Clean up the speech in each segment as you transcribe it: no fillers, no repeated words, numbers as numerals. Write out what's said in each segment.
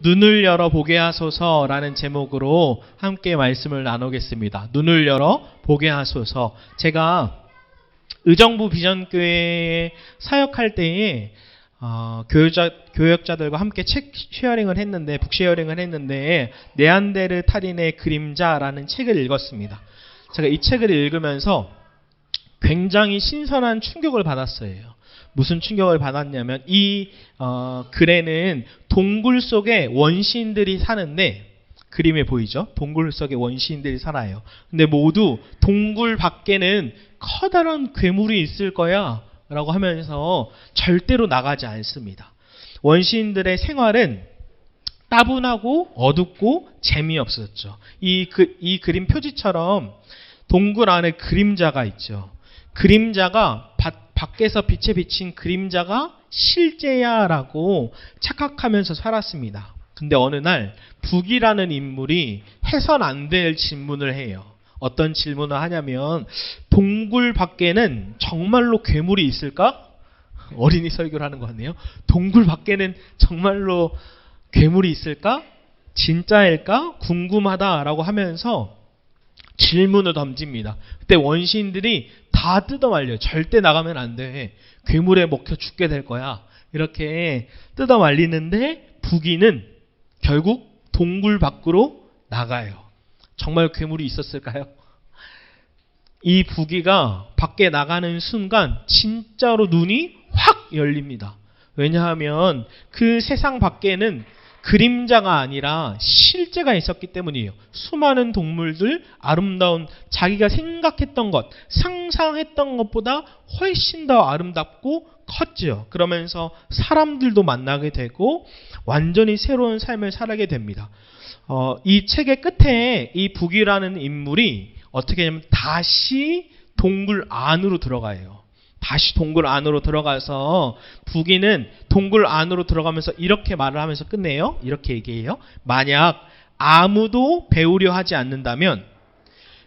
눈을 열어 보게 하소서라는 제목으로 함께 말씀을 나누겠습니다. 눈을 열어 보게 하소서. 제가 의정부 비전교회에 사역할 때에 교역자들과 함께 책 쉐어링을 했는데, 북쉐어링을 했는데, 네안데르탈인의 그림자라는 책을 읽었습니다. 제가 이 책을 읽으면서 굉장히 신선한 충격을 받았어요. 무슨 충격을 받았냐면, 이 글에는 동굴 속에 원시인들이 사는데, 그림에 보이죠? 동굴 속에 원시인들이 살아요. 근데 모두 동굴 밖에는 커다란 괴물이 있을 거야 라고 하면서 절대로 나가지 않습니다. 원시인들의 생활은 따분하고 어둡고 재미없었죠. 이 그림 표지처럼 동굴 안에 그림자가 있죠. 그림자가 밖에서 빛에 비친 그림자가 실제야 라고 착각하면서 살았습니다. 근데 어느 날 북이라는 인물이 해선 안 될 질문을 해요. 어떤 질문을 하냐면, 동굴 밖에는 정말로 괴물이 있을까? 어린이 설교를 하는 거 같네요. 동굴 밖에는 정말로 괴물이 있을까? 진짜일까? 궁금하다라고 하면서 질문을 던집니다. 그때 원시인들이 다 뜯어말려요. 절대 나가면 안 돼. 괴물에 먹혀 죽게 될 거야. 이렇게 뜯어말리는데 북이는 결국 동굴 밖으로 나가요. 정말 괴물이 있었을까요? 이 북이가 밖에 나가는 순간 진짜로 눈이 확 열립니다. 왜냐하면 그 세상 밖에는 그림자가 아니라 실제가 있었기 때문이에요. 수많은 동물들, 아름다운, 자기가 생각했던 것, 상상했던 것보다 훨씬 더 아름답고 컸죠. 그러면서 사람들도 만나게 되고 완전히 새로운 삶을 살게 됩니다. 이 책의 끝에 이 북이라는 인물이 어떻게 하냐면 다시 동굴 안으로 들어가요. 다시 동굴 안으로 들어가서 북이는 동굴 안으로 들어가면서 이렇게 말을 하면서 끝내요. 이렇게 얘기해요. 만약 아무도 배우려 하지 않는다면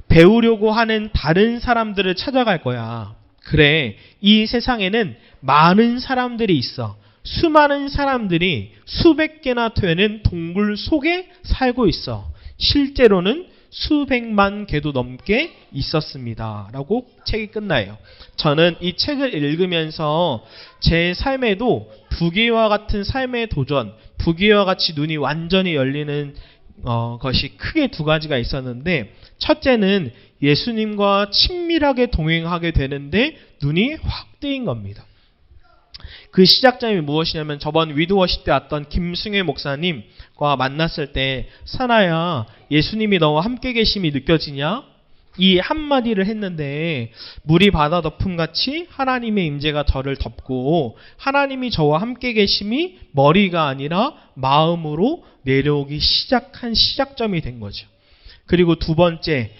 배우려고 하는 다른 사람들을 찾아갈 거야. 그래, 이 세상에는 많은 사람들이 있어. 수많은 사람들이 수백 개나 되는 동굴 속에 살고 있어. 실제로는 수백만 개도 넘게 있었습니다. 라고 책이 끝나요. 저는 이 책을 읽으면서 제 삶에도 북이와 같은 삶의 도전, 북이와 같이 눈이 완전히 열리는 것이 크게 두 가지가 있었는데, 첫째는 예수님과 친밀하게 동행하게 되는데 눈이 확 뜨인 겁니다. 그 시작점이 무엇이냐면, 저번 위드워시 때 왔던 김승회 목사님과 만났을 때, 사나야, 예수님이 너와 함께 계심이 느껴지냐? 이 한마디를 했는데, 물이 바다 덮음같이 하나님의 임재가 저를 덮고 하나님이 저와 함께 계심이 머리가 아니라 마음으로 내려오기 시작한 시작점이 된 거죠. 그리고 두 번째,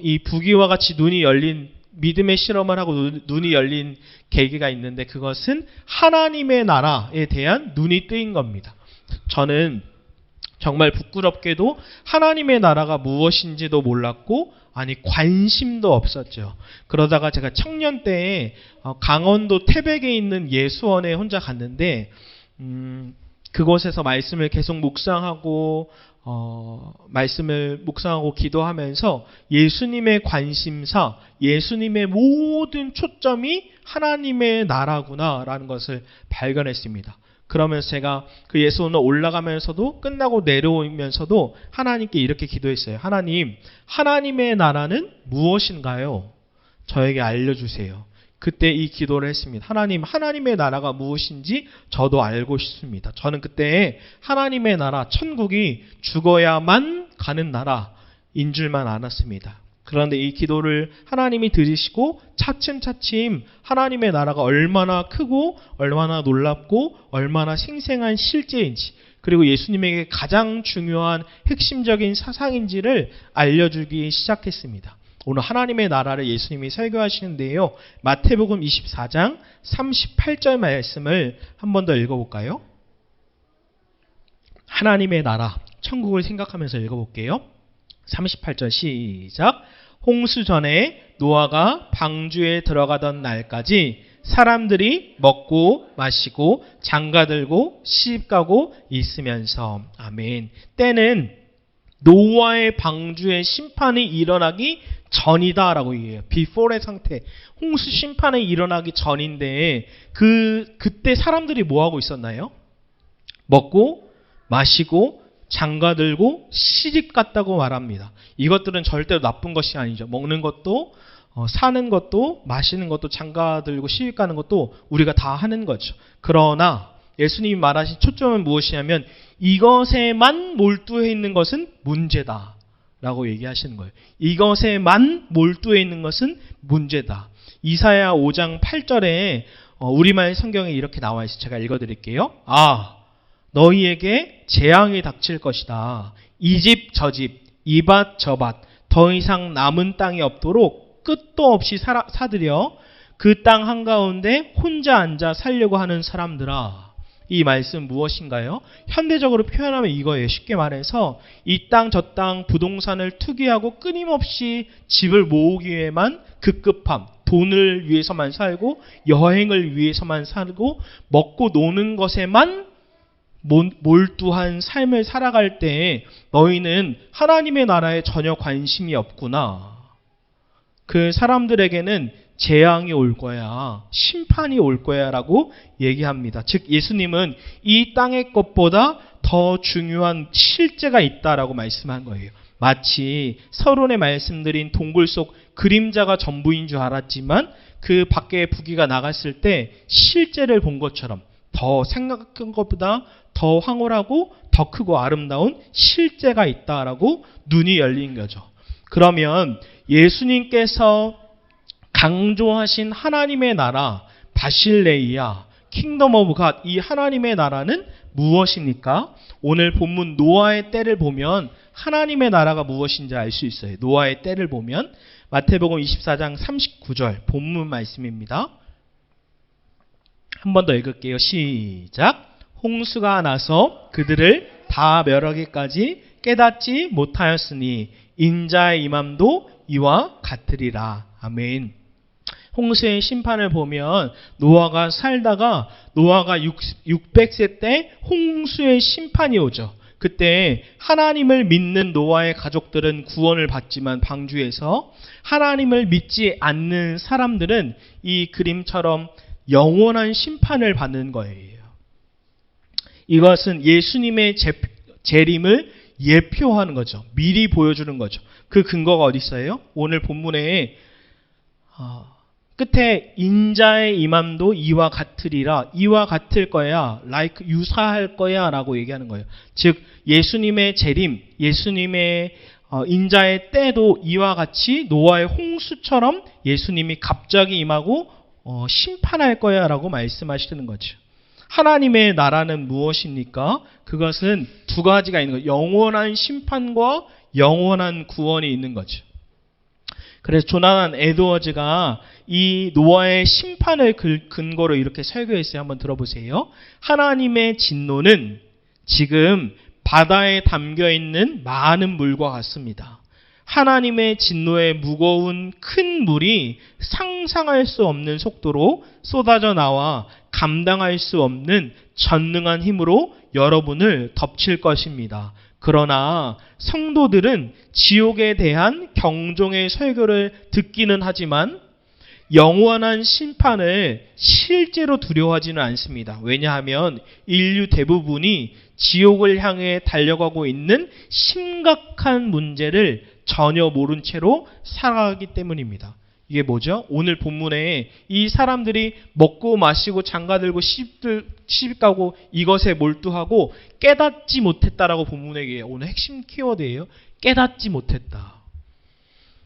이 북이와 같이 눈이 열린, 믿음의 실험을 하고 눈이 열린 계기가 있는데, 그것은 하나님의 나라에 대한 눈이 뜨인 겁니다. 저는 정말 부끄럽게도 하나님의 나라가 무엇인지도 몰랐고, 관심도 없었죠. 그러다가 제가 청년 때에 강원도 태백에 있는 예수원에 혼자 갔는데, 그곳에서 말씀을 계속 묵상하고 기도하면서 예수님의 관심사, 예수님의 모든 초점이 하나님의 나라구나라는 것을 발견했습니다. 그러면서 제가 그 예수원을 올라가면서도, 끝나고 내려오면서도 하나님께 이렇게 기도했어요. 하나님, 하나님의 나라는 무엇인가요? 저에게 알려주세요. 그때 이 기도를 했습니다. 하나님, 하나님의 나라가 무엇인지 저도 알고 싶습니다. 저는 그때 하나님의 나라, 천국이 죽어야만 가는 나라인 줄만 알았습니다. 그런데 이 기도를 하나님이 들으시고 차츰차츰 하나님의 나라가 얼마나 크고 얼마나 놀랍고 얼마나 생생한 실제인지, 그리고 예수님에게 가장 중요한 핵심적인 사상인지를 알려주기 시작했습니다. 오늘 하나님의 나라를 예수님이 설교하시는데요. 마태복음 24장 38절 말씀을 한 번 더 읽어볼까요? 하나님의 나라, 천국을 생각하면서 읽어볼게요. 38절 시작. 홍수 전에 노아가 방주에 들어가던 날까지 사람들이 먹고 마시고 장가들고 시집가고 있으면서. 아멘. 때는 노아의 방주의 심판이 일어나기 전이다라고 얘기해요. before의 상태. 홍수 심판이 일어나기 전인데 그때 사람들이 뭐 하고 있었나요? 먹고 마시고 장가들고 시집 갔다고 말합니다. 이것들은 절대로 나쁜 것이 아니죠. 먹는 것도 사는 것도 마시는 것도 장가들고 시집 가는 것도 우리가 다 하는 거죠. 그러나 예수님이 말하신 초점은 무엇이냐면 이것에만 몰두해 있는 것은 문제다 라고 얘기하시는 거예요. 이것에만 몰두해 있는 것은 문제다. 이사야 5장 8절에 우리말 성경에 이렇게 나와 있어요. 제가 읽어드릴게요. 너희에게 재앙이 닥칠 것이다. 이 집 저 집, 이 밭 저 밭, 더 이상 남은 땅이 없도록 끝도 없이 사들여 그 땅 한가운데 혼자 앉아 살려고 하는 사람들아. 이 말씀 무엇인가요? 현대적으로 표현하면 이거예요. 쉽게 말해서 이 땅 저 땅 부동산을 투기하고 끊임없이 집을 모으기 위해만 급급함, 돈을 위해서만 살고 여행을 위해서만 살고 먹고 노는 것에만 몰두한 삶을 살아갈 때 너희는 하나님의 나라에 전혀 관심이 없구나. 그 사람들에게는 재앙이 올 거야. 심판이 올 거야 라고 얘기합니다. 즉 예수님은 이 땅의 것보다 더 중요한 실제가 있다라고 말씀한 거예요. 마치 서론에 말씀드린 동굴 속 그림자가 전부인 줄 알았지만 그 밖에 부귀가 나갔을 때 실제를 본 것처럼 더 생각한 것보다 더 황홀하고 더 크고 아름다운 실제가 있다라고 눈이 열린 거죠. 그러면 예수님께서 강조하신 하나님의 나라, 바실레이아, 킹덤 오브 갓, 이 하나님의 나라는 무엇입니까? 오늘 본문 노아의 때를 보면 하나님의 나라가 무엇인지 알 수 있어요. 노아의 때를 보면 마태복음 24장 39절 본문 말씀입니다. 한 번 더 읽을게요. 시작. 홍수가 나서 그들을 다 멸하기까지 깨닫지 못하였으니 인자의 임함도 이와 같으리라. 아멘. 홍수의 심판을 보면 노아가 살다가 노아가 600세 때 홍수의 심판이 오죠. 그때 하나님을 믿는 노아의 가족들은 구원을 받지만 방주에서 하나님을 믿지 않는 사람들은 이 그림처럼 영원한 심판을 받는 거예요. 이것은 예수님의 재림을 예표하는 거죠. 미리 보여주는 거죠. 그 근거가 어디 있어요? 오늘 본문에 끝에 인자의 임함도 이와 같으리라. 이와 같을 거야. like 유사할 거야 라고 얘기하는 거예요. 즉 예수님의 재림, 예수님의 인자의 때도 이와 같이 노아의 홍수처럼 예수님이 갑자기 임하고 심판할 거야 라고 말씀하시는 거죠. 하나님의 나라는 무엇입니까? 그것은 두 가지가 있는 거예요. 영원한 심판과 영원한 구원이 있는 거죠. 그래서 조나단 에드워즈가 이 노아의 심판을 근거로 이렇게 설교했어요. 한번 들어보세요. 하나님의 진노는 지금 바다에 담겨있는 많은 물과 같습니다. 하나님의 진노의 무거운 큰 물이 상상할 수 없는 속도로 쏟아져 나와 감당할 수 없는 전능한 힘으로 여러분을 덮칠 것입니다. 그러나 성도들은 지옥에 대한 경종의 설교를 듣기는 하지만 영원한 심판을 실제로 두려워하지는 않습니다. 왜냐하면 인류 대부분이 지옥을 향해 달려가고 있는 심각한 문제를 전혀 모른 채로 살아가기 때문입니다. 이게 뭐죠? 오늘 본문에 이 사람들이 먹고 마시고 장가들고 시집 가고 이것에 몰두하고 깨닫지 못했다라고 본문에 얘기해요. 오늘 핵심 키워드예요. 깨닫지 못했다.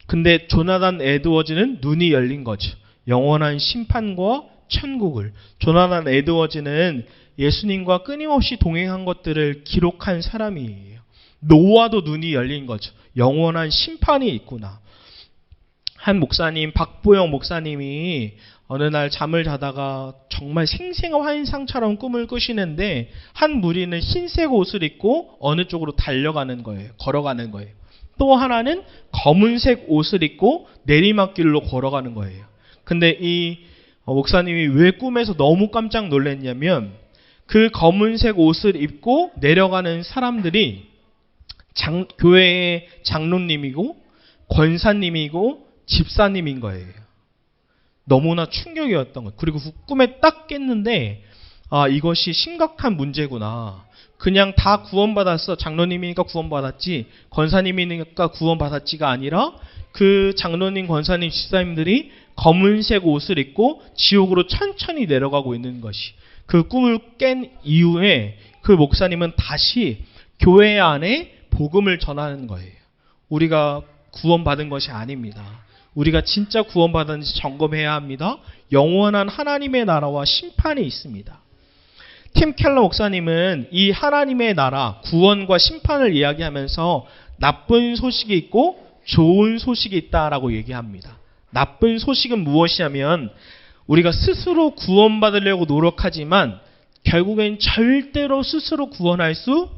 근데 조나단 에드워즈는 눈이 열린 거죠. 영원한 심판과 천국을. 조나단 에드워즈는 예수님과 끊임없이 동행한 것들을 기록한 사람이에요. 노아도 눈이 열린 거죠. 영원한 심판이 있구나. 한 목사님, 박보영 목사님이 어느 날 잠을 자다가 정말 생생한 환상처럼 꿈을 꾸시는데 한 무리는 흰색 옷을 입고 어느 쪽으로 달려가는 거예요. 걸어가는 거예요. 또 하나는 검은색 옷을 입고 내리막길로 걸어가는 거예요. 근데 이 목사님이 왜 꿈에서 너무 깜짝 놀랐냐면 그 검은색 옷을 입고 내려가는 사람들이 교회의 장로님이고 권사님이고 집사님인 거예요. 너무나 충격이었던 거예요. 그리고 꿈에 딱 깼는데 이것이 심각한 문제구나. 그냥 다 구원받았어. 장로님이니까 구원받았지, 권사님이니까 구원받았지가 아니라 그 장로님, 권사님, 집사님들이 검은색 옷을 입고 지옥으로 천천히 내려가고 있는 것이, 그 꿈을 깬 이후에 그 목사님은 다시 교회 안에 복음을 전하는 거예요. 우리가 구원받은 것이 아닙니다. 우리가 진짜 구원받았는지 점검해야 합니다. 영원한 하나님의 나라와 심판이 있습니다. 팀 켈러 목사님은 이 하나님의 나라, 구원과 심판을 이야기하면서 나쁜 소식이 있고 좋은 소식이 있다라고 얘기합니다. 나쁜 소식은 무엇이냐면 우리가 스스로 구원받으려고 노력하지만 결국엔 절대로 스스로 구원할 수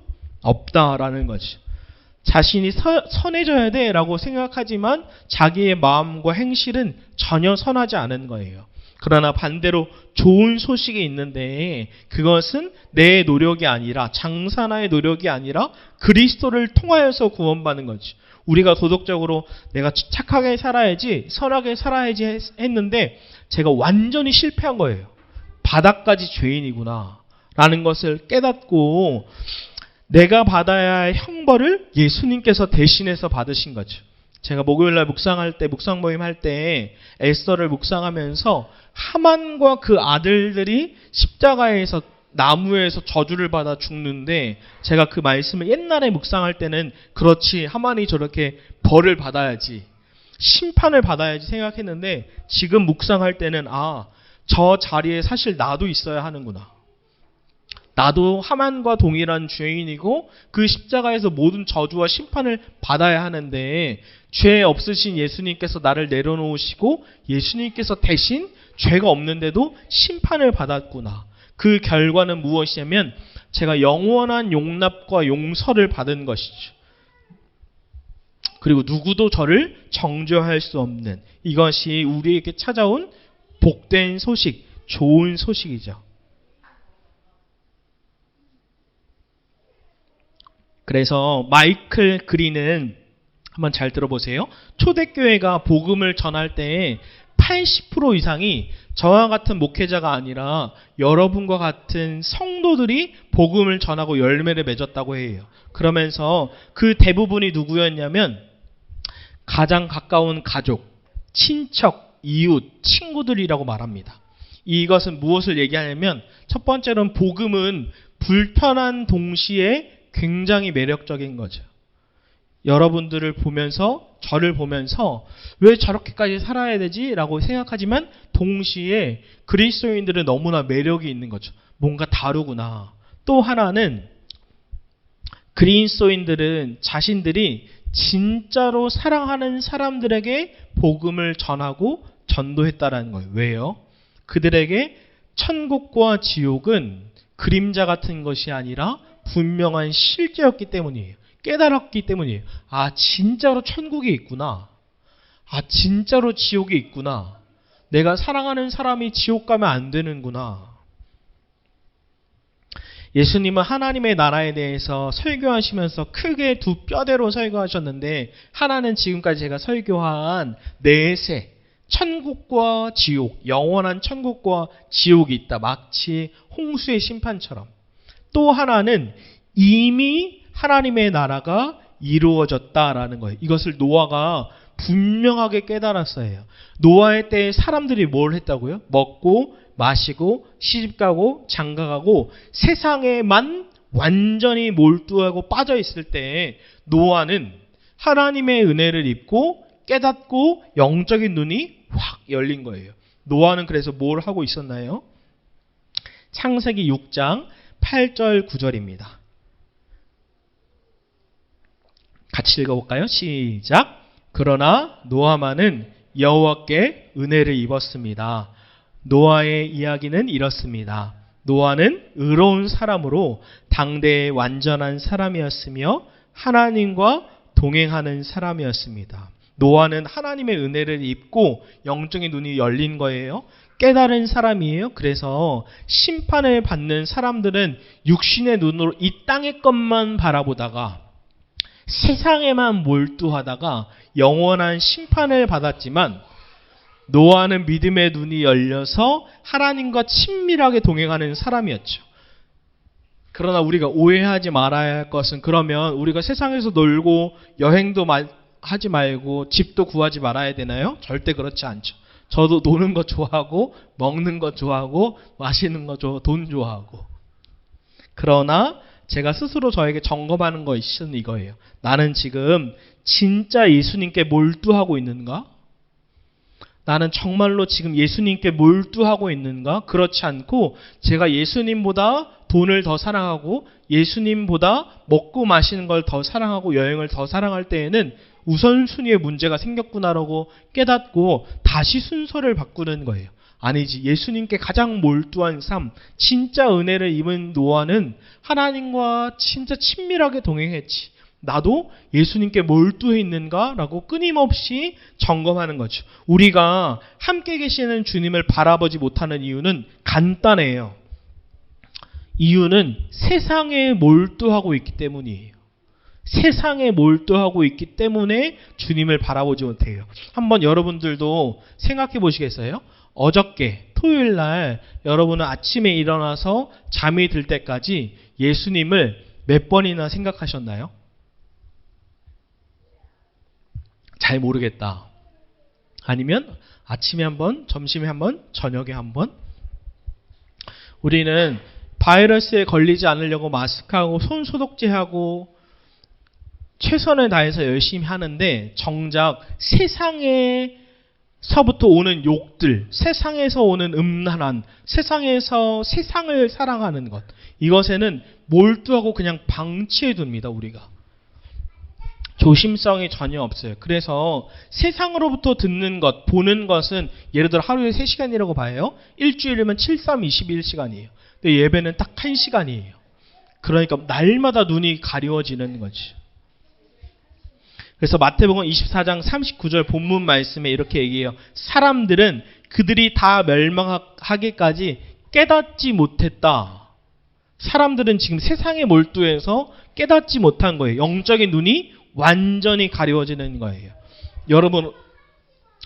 없다라는 거죠. 자신이 선해져야 돼라고 생각하지만 자기의 마음과 행실은 전혀 선하지 않은 거예요. 그러나 반대로 좋은 소식이 있는데 그것은 내 노력이 아니라, 장사나의 노력이 아니라 그리스도를 통하여서 구원받는 거지. 우리가 도덕적으로 내가 착하게 살아야지, 선하게 살아야지 했는데 제가 완전히 실패한 거예요. 바닥까지 죄인이구나 라는 것을 깨닫고 내가 받아야 할 형벌을 예수님께서 대신해서 받으신 거죠. 제가 목요일날 묵상할 때, 묵상 모임 할 때 에스더를 묵상하면서 하만과 그 아들들이 십자가에서, 나무에서 저주를 받아 죽는데, 제가 그 말씀을 옛날에 묵상할 때는 그렇지, 하만이 저렇게 벌을 받아야지, 심판을 받아야지 생각했는데, 지금 묵상할 때는 저 자리에 사실 나도 있어야 하는구나. 나도 하만과 동일한 죄인이고 그 십자가에서 모든 저주와 심판을 받아야 하는데 죄 없으신 예수님께서 나를 내려놓으시고 예수님께서 대신 죄가 없는데도 심판을 받았구나. 그 결과는 무엇이냐면 제가 영원한 용납과 용서를 받은 것이죠. 그리고 누구도 저를 정죄할 수 없는, 이것이 우리에게 찾아온 복된 소식, 좋은 소식이죠. 그래서 마이클 그린은, 한번 잘 들어보세요. 초대교회가 복음을 전할 때 80% 이상이 저와 같은 목회자가 아니라 여러분과 같은 성도들이 복음을 전하고 열매를 맺었다고 해요. 그러면서 그 대부분이 누구였냐면 가장 가까운 가족, 친척, 이웃, 친구들이라고 말합니다. 이것은 무엇을 얘기하냐면 첫 번째로는 복음은 불편한 동시에 굉장히 매력적인 거죠. 여러분들을 보면서, 저를 보면서 왜 저렇게까지 살아야 되지? 라고 생각하지만 동시에 그리스도인들은 너무나 매력이 있는 거죠. 뭔가 다르구나. 또 하나는 그리스도인들은 자신들이 진짜로 사랑하는 사람들에게 복음을 전하고 전도했다라는 거예요. 왜요? 그들에게 천국과 지옥은 그림자 같은 것이 아니라 분명한 실제였기 때문이에요. 깨달았기 때문이에요. 진짜로 천국이 있구나. 진짜로 지옥이 있구나. 내가 사랑하는 사람이 지옥 가면 안 되는구나. 예수님은 하나님의 나라에 대해서 설교하시면서 크게 두 뼈대로 설교하셨는데, 하나는 지금까지 제가 설교한 넷의 천국과 지옥, 영원한 천국과 지옥이 있다. 마치 홍수의 심판처럼. 또 하나는 이미 하나님의 나라가 이루어졌다라는 거예요. 이것을 노아가 분명하게 깨달았어요. 노아의 때에 사람들이 뭘 했다고요? 먹고 마시고 시집가고 장가가고 세상에만 완전히 몰두하고 빠져 있을 때 노아는 하나님의 은혜를 입고 깨닫고 영적인 눈이 확 열린 거예요. 노아는 그래서 뭘 하고 있었나요? 창세기 6장 8절 9절입니다. 같이 읽어볼까요? 시작. 그러나 노아만은 여호와께 은혜를 입었습니다. 노아의 이야기는 이렇습니다. 노아는 의로운 사람으로 당대의 완전한 사람이었으며 하나님과 동행하는 사람이었습니다. 노아는 하나님의 은혜를 입고 영적인 눈이 열린 거예요. 깨달은 사람이에요. 그래서 심판을 받는 사람들은 육신의 눈으로 이 땅의 것만 바라보다가 세상에만 몰두하다가 영원한 심판을 받았지만, 노아는 믿음의 눈이 열려서 하나님과 친밀하게 동행하는 사람이었죠. 그러나 우리가 오해하지 말아야 할 것은, 그러면 우리가 세상에서 놀고 여행도 하지 말고 집도 구하지 말아야 되나요? 절대 그렇지 않죠. 저도 노는 거 좋아하고 먹는 거 좋아하고 마시는 거 돈 좋아하고. 그러나 제가 스스로 저에게 점검하는 것은 이거예요. 나는 지금 진짜 예수님께 몰두하고 있는가? 나는 정말로 지금 예수님께 몰두하고 있는가? 그렇지 않고 제가 예수님보다 돈을 더 사랑하고 예수님보다 먹고 마시는 걸 더 사랑하고 여행을 더 사랑할 때에는 우선순위의 문제가 생겼구나라고 깨닫고 다시 순서를 바꾸는 거예요. 아니지, 예수님께 가장 몰두한 삶, 진짜 은혜를 입은 노아는 하나님과 진짜 친밀하게 동행했지. 나도 예수님께 몰두해 있는가? 라고 끊임없이 점검하는 거죠. 우리가 함께 계시는 주님을 바라보지 못하는 이유는 간단해요. 이유는 세상에 몰두하고 있기 때문이에요. 세상에 몰두하고 있기 때문에 주님을 바라보지 못해요. 한번 여러분들도 생각해 보시겠어요? 어저께 토요일 날 여러분은 아침에 일어나서 잠이 들 때까지 예수님을 몇 번이나 생각하셨나요? 잘 모르겠다. 아니면 아침에 한 번, 점심에 한 번, 저녁에 한 번? 우리는 바이러스에 걸리지 않으려고 마스크하고 손 소독제하고 최선을 다해서 열심히 하는데, 정작 세상에서부터 오는 욕들, 세상에서 오는 음란한, 세상에서 세상을 사랑하는 것, 이것에는 몰두하고 그냥 방치해 둡니다. 우리가 조심성이 전혀 없어요. 그래서 세상으로부터 듣는 것, 보는 것은 예를 들어 하루에 3시간이라고 봐요. 일주일이면 7, 3, 21시간이에요. 근데 예배는 딱 1시간이에요. 그러니까 날마다 눈이 가려워지는 거지. 그래서 마태복음 24장 39절 본문 말씀에 이렇게 얘기해요. 사람들은 그들이 다 멸망하기까지 깨닫지 못했다. 사람들은 지금 세상에 몰두해서 깨닫지 못한 거예요. 영적인 눈이 완전히 가려워지는 거예요. 여러분,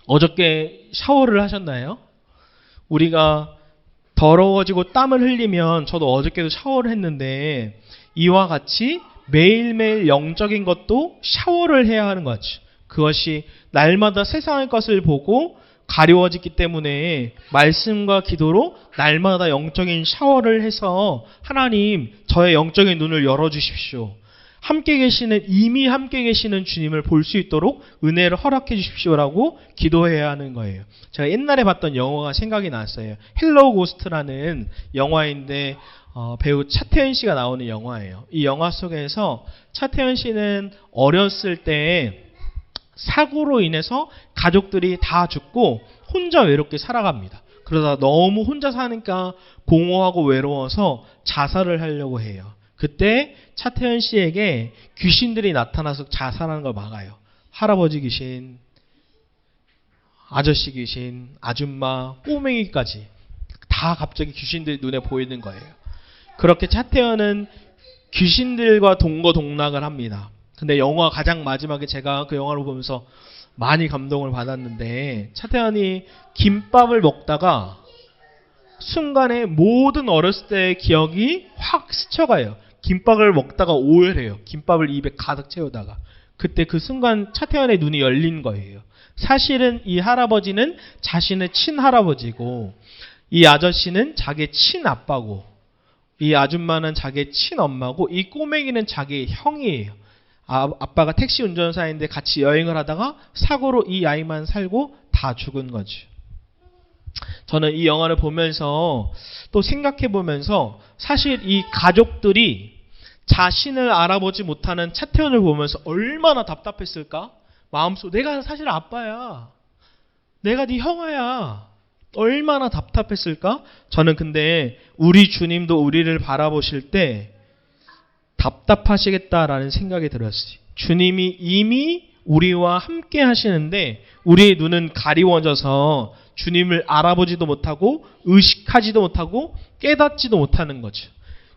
어저께 샤워를 하셨나요? 우리가 더러워지고 땀을 흘리면, 저도 어저께도 샤워를 했는데 이와 같이 매일매일 영적인 것도 샤워를 해야 하는 거죠. 그것이 날마다 세상의 것을 보고 가려워지기 때문에 말씀과 기도로 날마다 영적인 샤워를 해서 하나님, 저의 영적인 눈을 열어주십시오. 이미 함께 계시는 주님을 볼 수 있도록 은혜를 허락해 주십시오라고 기도해야 하는 거예요. 제가 옛날에 봤던 영화가 생각이 났어요. 헬로우 고스트라는 영화인데 배우 차태현 씨가 나오는 영화예요. 이 영화 속에서 차태현 씨는 어렸을 때 사고로 인해서 가족들이 다 죽고 혼자 외롭게 살아갑니다. 그러다 너무 혼자 사니까 공허하고 외로워서 자살을 하려고 해요. 그때 차태현 씨에게 귀신들이 나타나서 자살하는 걸 막아요. 할아버지 귀신, 아저씨 귀신, 아줌마, 꼬맹이까지 다 갑자기 귀신들이 눈에 보이는 거예요. 그렇게 차태현은 귀신들과 동거동락을 합니다. 근데 영화 가장 마지막에 제가 그 영화를 보면서 많이 감동을 받았는데, 차태현이 김밥을 먹다가 순간에 모든 어렸을 때의 기억이 확 스쳐가요. 김밥을 먹다가 오열해요. 김밥을 입에 가득 채우다가. 그때 그 순간 차태현의 눈이 열린 거예요. 사실은 이 할아버지는 자신의 친할아버지고, 이 아저씨는 자기의 친아빠고, 이 아줌마는 자기의 친엄마고, 이 꼬맹이는 자기의 형이에요. 아빠가 택시 운전사인데 같이 여행을 하다가 사고로 이 아이만 살고 다 죽은 거죠. 저는 이 영화를 보면서 또 생각해 보면서, 사실 이 가족들이 자신을 알아보지 못하는 차태현을 보면서 얼마나 답답했을까? 마음속, 내가 사실 아빠야, 내가 네 형아야, 얼마나 답답했을까? 저는 근데 우리 주님도 우리를 바라보실 때 답답하시겠다라는 생각이 들었어요. 주님이 이미 우리와 함께 하시는데 우리의 눈은 가리워져서 주님을 알아보지도 못하고 의식하지도 못하고 깨닫지도 못하는 거죠.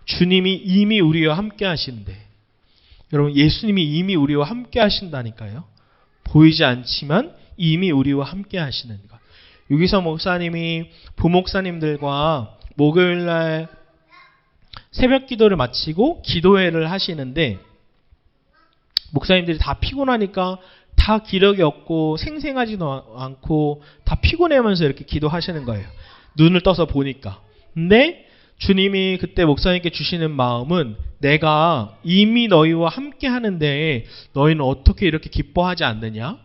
주님이 이미 우리와 함께 하시는데, 여러분, 예수님이 이미 우리와 함께 하신다니까요. 보이지 않지만 이미 우리와 함께 하시는 것. 여기서 목사님이 부목사님들과 목요일날 새벽 기도를 마치고 기도회를 하시는데, 목사님들이 다 피곤하니까 다 기력이 없고 생생하지도 않고 다 피곤해하면서 이렇게 기도하시는 거예요. 눈을 떠서 보니까. 근데 주님이 그때 목사님께 주시는 마음은, 내가 이미 너희와 함께 하는데 너희는 어떻게 이렇게 기뻐하지 않느냐?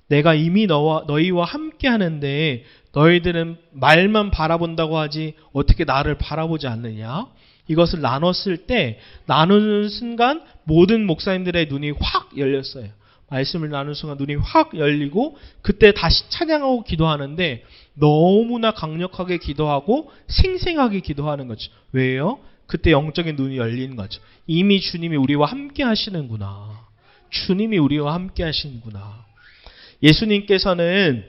내가 이미 너희와 함께 하는데 너희들은 말만 바라본다고 하지 어떻게 나를 바라보지 않느냐? 이것을 나눴을 때, 나누는 순간 모든 목사님들의 눈이 확 열렸어요. 말씀을 나누는 순간 눈이 확 열리고 그때 다시 찬양하고 기도하는데 너무나 강력하게 기도하고 생생하게 기도하는 거죠. 왜요? 그때 영적인 눈이 열린 거죠. 이미 주님이 우리와 함께 하시는구나. 주님이 우리와 함께 하시는구나. 예수님께서는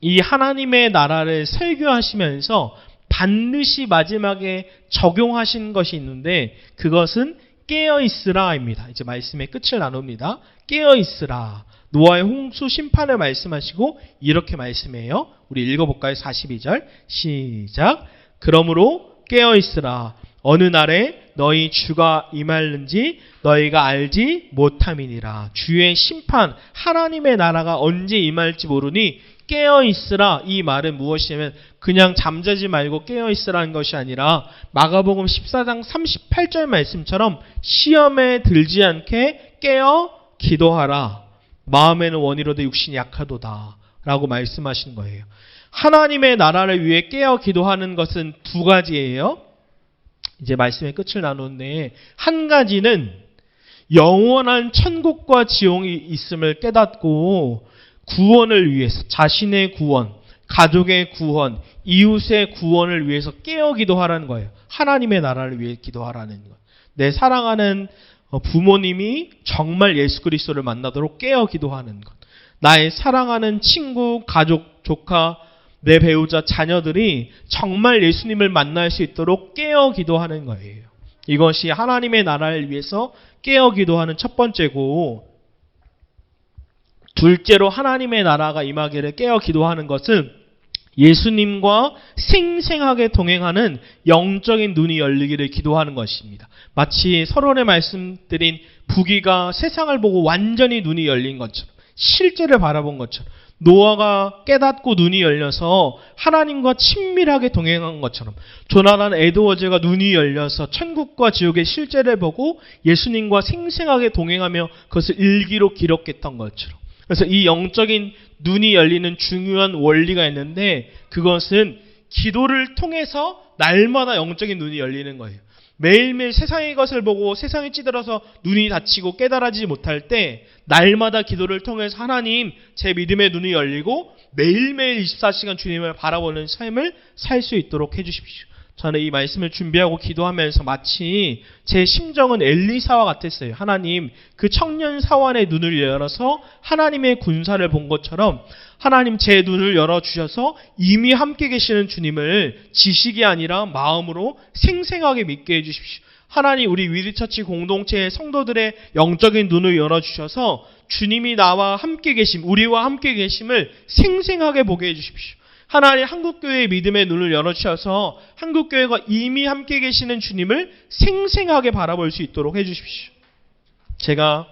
이 하나님의 나라를 설교하시면서 반드시 마지막에 적용하신 것이 있는데, 그것은 깨어있으라입니다. 이제 말씀의 끝을 나눕니다. 깨어있으라. 노아의 홍수 심판을 말씀하시고 이렇게 말씀해요. 우리 읽어볼까요? 42절 시작. 그러므로 깨어있으라. 어느 날에 너희 주가 임할는지 너희가 알지 못함이니라. 주의 심판, 하나님의 나라가 언제 임할지 모르니 깨어있으라. 이 말은 무엇이냐면 그냥 잠자지 말고 깨어있으라는 것이 아니라 마가복음 14장 38절 말씀처럼 시험에 들지 않게 깨어 기도하라. 마음에는 원이로되 육신이 약하도다 라고 말씀하신 거예요. 하나님의 나라를 위해 깨어 기도하는 것은 두 가지예요. 이제 말씀의 끝을 나누는데, 한 가지는 영원한 천국과 지옥이 있음을 깨닫고 구원을 위해서, 자신의 구원, 가족의 구원, 이웃의 구원을 위해서 깨어 기도하라는 거예요. 하나님의 나라를 위해 기도하라는 것. 내 사랑하는 부모님이 정말 예수 그리스도를 만나도록 깨어 기도하는 것. 나의 사랑하는 친구, 가족, 조카, 내 배우자, 자녀들이 정말 예수님을 만날 수 있도록 깨어 기도하는 거예요. 이것이 하나님의 나라를 위해서 깨어 기도하는 첫 번째고, 둘째로 하나님의 나라가 임하기를 깨어 기도하는 것은 예수님과 생생하게 동행하는 영적인 눈이 열리기를 기도하는 것입니다. 마치 서론에 말씀드린 부귀가 세상을 보고 완전히 눈이 열린 것처럼, 실제를 바라본 것처럼, 노아가 깨닫고 눈이 열려서 하나님과 친밀하게 동행한 것처럼, 조나단 에드워즈가 눈이 열려서 천국과 지옥의 실제를 보고 예수님과 생생하게 동행하며 그것을 일기로 기록했던 것처럼, 그래서 이 영적인 눈이 열리는 중요한 원리가 있는데, 그것은 기도를 통해서 날마다 영적인 눈이 열리는 거예요. 매일매일 세상의 것을 보고 세상에 찌들어서 눈이 닫히고 깨달아지지 못할 때 날마다 기도를 통해서 하나님, 제 믿음의 눈이 열리고 매일매일 24시간 주님을 바라보는 삶을 살 수 있도록 해주십시오. 저는 이 말씀을 준비하고 기도하면서 마치 제 심정은 엘리사와 같았어요. 하나님, 그 청년 사원의 눈을 열어서 하나님의 군사를 본 것처럼 하나님, 제 눈을 열어주셔서 이미 함께 계시는 주님을 지식이 아니라 마음으로 생생하게 믿게 해주십시오. 하나님, 우리 위드처치 공동체의 성도들의 영적인 눈을 열어주셔서 주님이 나와 함께 계심, 우리와 함께 계심을 생생하게 보게 해주십시오. 하나님, 한국교회의 믿음의 눈을 열어주셔서 한국교회가 이미 함께 계시는 주님을 생생하게 바라볼 수 있도록 해주십시오. 제가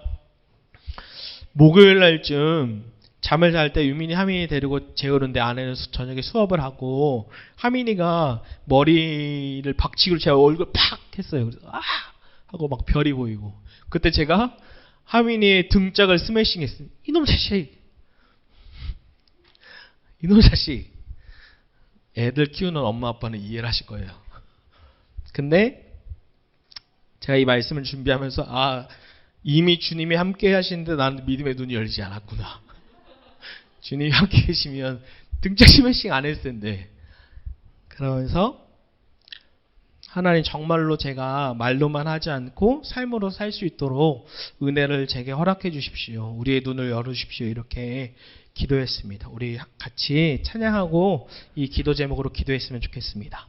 목요일 날쯤 잠을 잘 때 유민이 하민이 데리고 재우는데 아내는 저녁에 수업을 하고 하민이가 머리를 박치기로 제 얼굴 팍 했어요. 그래서 아! 하고 막 별이 보이고, 그때 제가 하민이의 등짝을 스매싱 했어요. 이놈 자식! 이놈 자식! 애들 키우는 엄마 아빠는 이해를 하실 거예요. 근데 제가 이 말씀을 준비하면서 이미 주님이 함께 하시는데 나는 믿음의 눈이 열리지 않았구나. 주님이 함께 계시면 등짝 스매싱 안 했을 텐데. 그러면서 하나님 정말로 제가 말로만 하지 않고 삶으로 살 수 있도록 은혜를 제게 허락해 주십시오. 우리의 눈을 열어주십시오. 이렇게 기도했습니다. 우리 같이 찬양하고 이 기도 제목으로 기도했으면 좋겠습니다.